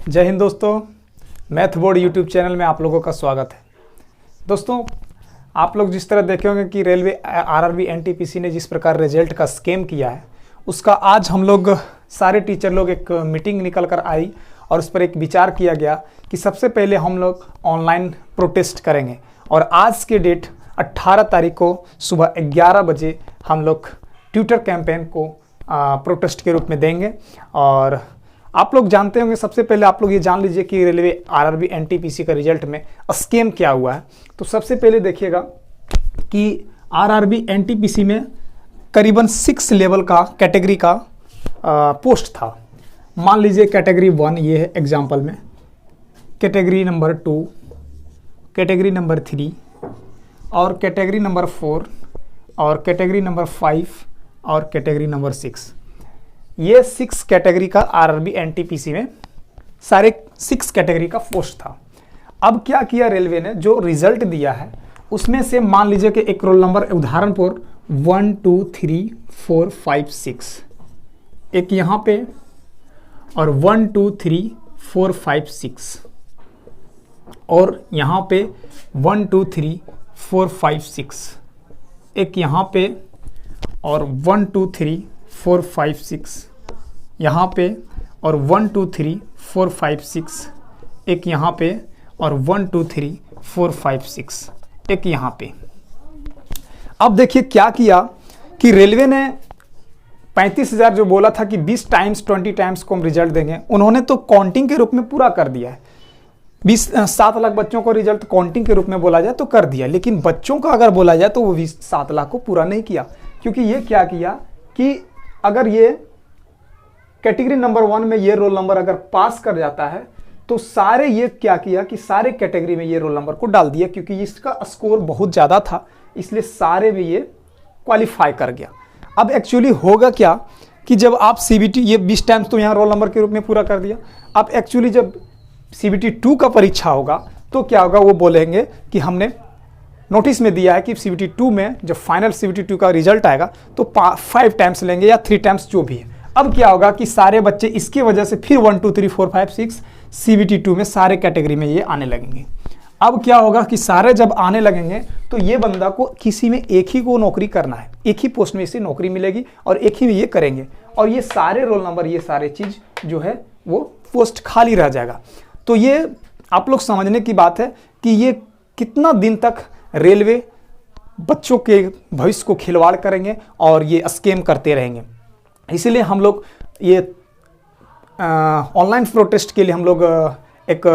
जय हिंद दोस्तों, math board YouTube channel में आप लोगों का स्वागत है। दोस्तों, आप लोग जिस तरह देखे होंगे कि रेलवे आरआरबी एनटीपीसी ने जिस प्रकार रिजल्ट का स्कैम किया है, उसका आज हम लोग सारे टीचर लोग एक मीटिंग निकल कर आई और उस पर एक विचार किया गया कि सबसे पहले हम लोग ऑनलाइन प्रोटेस्ट करेंगे। और आज के डेट 18 तारीख को सुबह 11 बजे हम लोग ट्विटर कैंपेन को प्रोटेस्ट के रूप में देंगे। और आप लोग जानते होंगे, सबसे पहले आप लोग ये जान लीजिए कि रेलवे आरआरबी एनटीपीसी का रिजल्ट में स्कैम क्या हुआ है। तो सबसे पहले देखिएगा कि आरआरबी एनटीपीसी में करीबन 6 लेवल का कैटेगरी का पोस्ट था। मान लीजिए कैटेगरी 1 ये है एग्जाम्पल में, कैटेगरी नंबर 2, कैटेगरी नंबर 3 और कैटेगरी नंबर 4 और कैटेगरी नंबर 5 और कैटेगरी नंबर 6। ये 6 कैटेगरी का आरआरबी एनटीपीसी में सारे 6 कैटेगरी का पोस्ट था। अब क्या किया रेलवे ने, जो रिजल्ट दिया है उसमें से मान लीजिए कि एक रोल नंबर उदाहरण पर 1 2 3 4 5 6 एक यहाँ पे और 1 2 3 4 5 6 और यहाँ पे 1 2 3 4 5 6 एक यहाँ पे और 1 2 3 4 5 6 यहाँ पे और 1 2 3 4 5 6 एक यहाँ पे और 1 2 3 4 5 6 एक यहाँ पे। अब देखिए क्या किया कि रेलवे ने 35,000 जो बोला था कि 20 टाइम्स 20 टाइम्स को हम रिजल्ट देंगे, उन्होंने तो काउंटिंग के रूप में पूरा कर दिया है। 7 लाख बच्चों को रिजल्ट काउंटिंग के रूप में बोला जाए तो कर दिया, लेकिन बच्चों का अगर बोला जाए तो वो 7 लाख को पूरा नहीं किया। क्योंकि ये क्या किया कि अगर ये कैटेगरी नंबर 1 में ये रोल नंबर अगर पास कर जाता है तो सारे ये क्या किया कि सारे कैटेगरी में ये रोल नंबर को डाल दिया, क्योंकि इसका स्कोर बहुत ज़्यादा था इसलिए सारे में ये क्वालिफाई कर गया। अब एक्चुअली होगा क्या कि जब आप सीबीटी ये 20 टाइम्स तो यहाँ रोल नंबर के रूप में पूरा कर दिया, अब एक्चुअली जब सीबीटी 2 का परीक्षा होगा तो क्या होगा, वो बोलेंगे कि हमने नोटिस में दिया है कि सीबीटी 2 में जब फाइनल सीबीटी 2 का रिजल्ट आएगा तो 5 टाइम्स लेंगे या 3 टाइम्स जो भी है। अब क्या होगा कि सारे बच्चे इसकी वजह से फिर 1 2 3 4 5 6 सीबीटी 2 में सारे कैटेगरी में ये आने लगेंगे। अब क्या होगा कि सारे जब आने लगेंगे तो ये बंदा को किसी में एक ही को नौकरी करना है, एक ही पोस्ट में इसे नौकरी मिलेगी और एक ही में ये करेंगे और ये सारे रोल नंबर ये सारे चीज़ जो है वो पोस्ट खाली रह जाएगा। तो ये आप लोग समझने की बात है कि ये कितना दिन तक रेलवे बच्चों के भविष्य को खिलवाड़ करेंगे और ये स्कैम करते रहेंगे। इसीलिए हम लोग ये ऑनलाइन प्रोटेस्ट के लिए हम लोग एक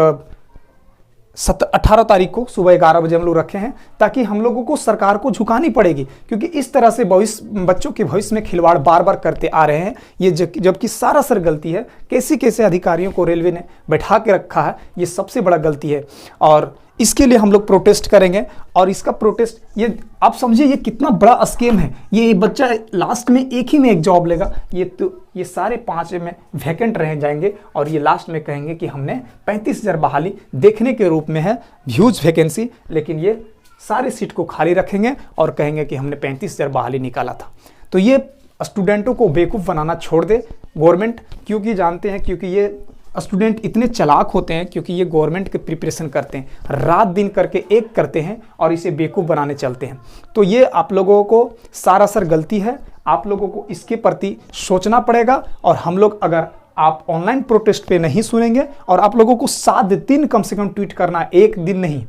18 तारीख को सुबह 11 बजे हम लोग रखे हैं, ताकि हम लोगों को सरकार को झुकानी पड़ेगी। क्योंकि इस तरह से बच्चों के भविष्य में खिलवाड़ बार बार करते आ रहे हैं, ये जबकि सारा सर गलती है। कैसे कैसे अधिकारियों को रेलवे ने बैठा के रखा है, ये सबसे बड़ा गलती है। और इसके लिए हम लोग प्रोटेस्ट करेंगे। और इसका प्रोटेस्ट ये आप समझिए ये कितना बड़ा स्कैम है। ये बच्चा लास्ट में एक ही में एक जॉब लेगा, ये सारे 5 में वैकेंट रह जाएंगे और ये लास्ट में कहेंगे कि हमने 35,000 बहाली देखने के रूप में है ह्यूज वैकेंसी, लेकिन ये सारे सीट को खाली रखेंगे और कहेंगे कि हमने 35,000 बहाली निकाला था। तो ये स्टूडेंटों को बेवकूफ़ बनाना छोड़ दे गवर्नमेंट, क्योंकि जानते हैं, क्योंकि ये स्टूडेंट इतने चालाक होते हैं, क्योंकि ये गवर्नमेंट के प्रिपरेशन करते हैं, रात दिन करके एक करते हैं और इसे बेवकूफ़ बनाने चलते हैं। तो ये आप लोगों को सारा सर गलती है, आप लोगों को इसके प्रति सोचना पड़ेगा। और हम लोग अगर आप ऑनलाइन प्रोटेस्ट पे नहीं सुनेंगे और आप लोगों को 7 दिन कम से कम ट्वीट करना है, एक दिन नहीं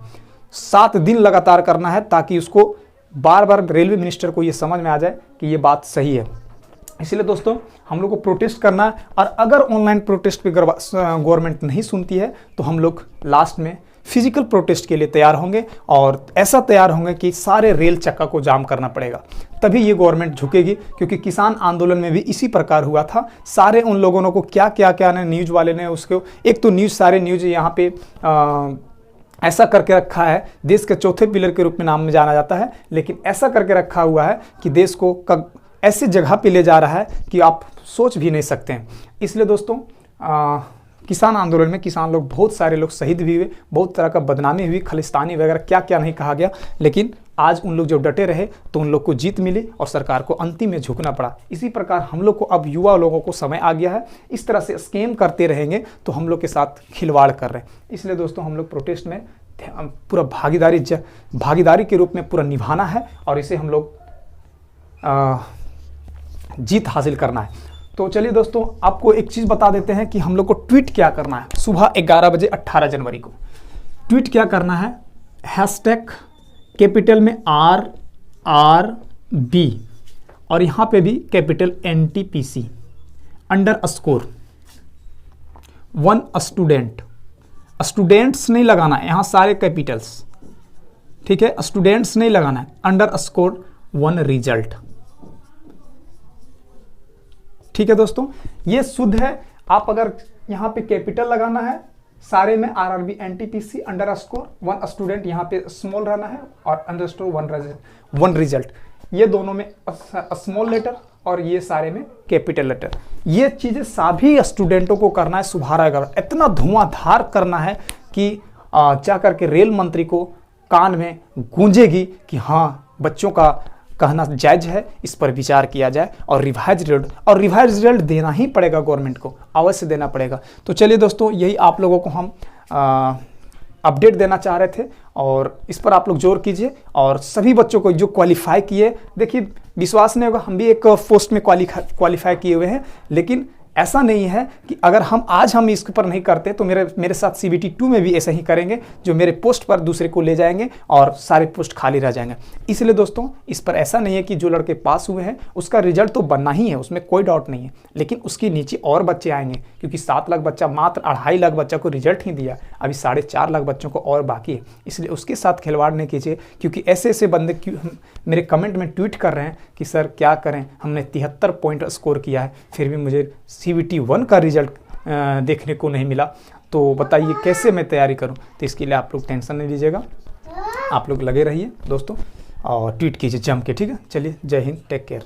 7 दिन लगातार करना है, ताकि उसको बार बार रेलवे मिनिस्टर को ये समझ में आ जाए कि ये बात सही है। इसलिए दोस्तों हम लोग को प्रोटेस्ट करना है। और अगर ऑनलाइन प्रोटेस्ट पे गवर्नमेंट नहीं सुनती है तो हम लोग लास्ट में फिजिकल प्रोटेस्ट के लिए तैयार होंगे, और ऐसा तैयार होंगे कि सारे रेल चक्का को जाम करना पड़ेगा, तभी ये गवर्नमेंट झुकेगी। क्योंकि किसान आंदोलन में भी इसी प्रकार हुआ था। सारे उन लोगों को क्या ने न्यूज़ वाले ने उसको एक तो न्यूज़ सारे न्यूज़ यहाँ पे ऐसा करके रखा है, देश के चौथे पिलर के रूप में नाम में जाना जाता है, लेकिन ऐसा करके रखा हुआ है कि देश को ऐसी जगह पे ले जा रहा है कि आप सोच भी नहीं सकते हैं। इसलिए दोस्तों किसान आंदोलन में किसान लोग बहुत सारे लोग शहीद भी हुए, बहुत तरह का बदनामी हुई, खालिस्तानी वगैरह क्या क्या नहीं कहा गया, लेकिन आज उन लोग जो डटे रहे तो उन लोग को जीत मिली और सरकार को अंतिम में झुकना पड़ा। इसी प्रकार हम लोग को अब युवा लोगों को समय आ गया है, इस तरह से स्कैम करते रहेंगे तो हम लोग के साथ खिलवाड़ कर रहे हैं। इसलिए दोस्तों हम लोग प्रोटेस्ट में पूरा भागीदारी के रूप में पूरा निभाना है और इसे हम लोग जीत हासिल करना है। तो चलिए दोस्तों, आपको एक चीज़ बता देते हैं कि हम लोग को ट्वीट क्या करना है। सुबह 11 बजे 18 जनवरी को ट्वीट क्या करना है, हैशटैग कैपिटल में RRB और यहाँ पे भी कैपिटल NTPC _ 1 स्टूडेंट। स्टूडेंट्स नहीं लगाना है, यहाँ सारे कैपिटल्स, ठीक है, स्टूडेंट्स नहीं लगाना है, _1 रिजल्ट। ठीक है दोस्तों, ये शुद्ध है। आप अगर यहाँ पे कैपिटल लगाना है सारे में RRB NTPC _1 स्टूडेंट, यहाँ पे स्मॉल रहना है और _1 रिजल्ट। ये दोनों में स्मॉल लेटर और ये सारे में कैपिटल लेटर। ये चीज़ें सभी स्टूडेंटों को करना है। सुबह इतना धुआंधार करना है कि जा करके रेल मंत्री को कान में गूंजेगी कि हाँ, बच्चों का कहना जायज है, इस पर विचार किया जाए और रिवाइज रिजल्ट देना ही पड़ेगा, गवर्नमेंट को अवश्य देना पड़ेगा। तो चलिए दोस्तों, यही आप लोगों को हम अपडेट देना चाह रहे थे और इस पर आप लोग जोर कीजिए। और सभी बच्चों को जो क्वालिफाई किए, देखिए विश्वास नहीं होगा, हम भी एक पोस्ट में क्वालिफाई किए हुए हैं, लेकिन ऐसा नहीं है कि अगर हम इसके पर नहीं करते तो मेरे साथ CBT 2 में भी ऐसा ही करेंगे, जो मेरे पोस्ट पर दूसरे को ले जाएंगे और सारे पोस्ट खाली रह जाएंगे। इसलिए दोस्तों, इस पर ऐसा नहीं है कि जो लड़के पास हुए हैं उसका रिजल्ट तो बनना ही है, उसमें कोई डाउट नहीं है, लेकिन उसके नीचे और बच्चे आएंगे, क्योंकि 7 लाख बच्चा, मात्र 2.5 लाख बच्चा को रिजल्ट ही दिया, अभी 4.5 लाख बच्चों को और बाकी है। इसलिए उसके साथ खिलवाड़ नहीं कीजिए, क्योंकि ऐसे बंदे मेरे कमेंट में ट्वीट कर रहे हैं कि सर क्या करें, हमने 73 पॉइंट स्कोर किया है, फिर भी मुझे CBT 1 का रिजल्ट देखने को नहीं मिला, तो बताइए कैसे मैं तैयारी करूं। तो इसके लिए आप लोग टेंशन नहीं लीजिएगा, आप लोग लगे रहिए दोस्तों और ट्वीट कीजिए जम के, ठीक है। चलिए, जय हिंद, टेक केयर।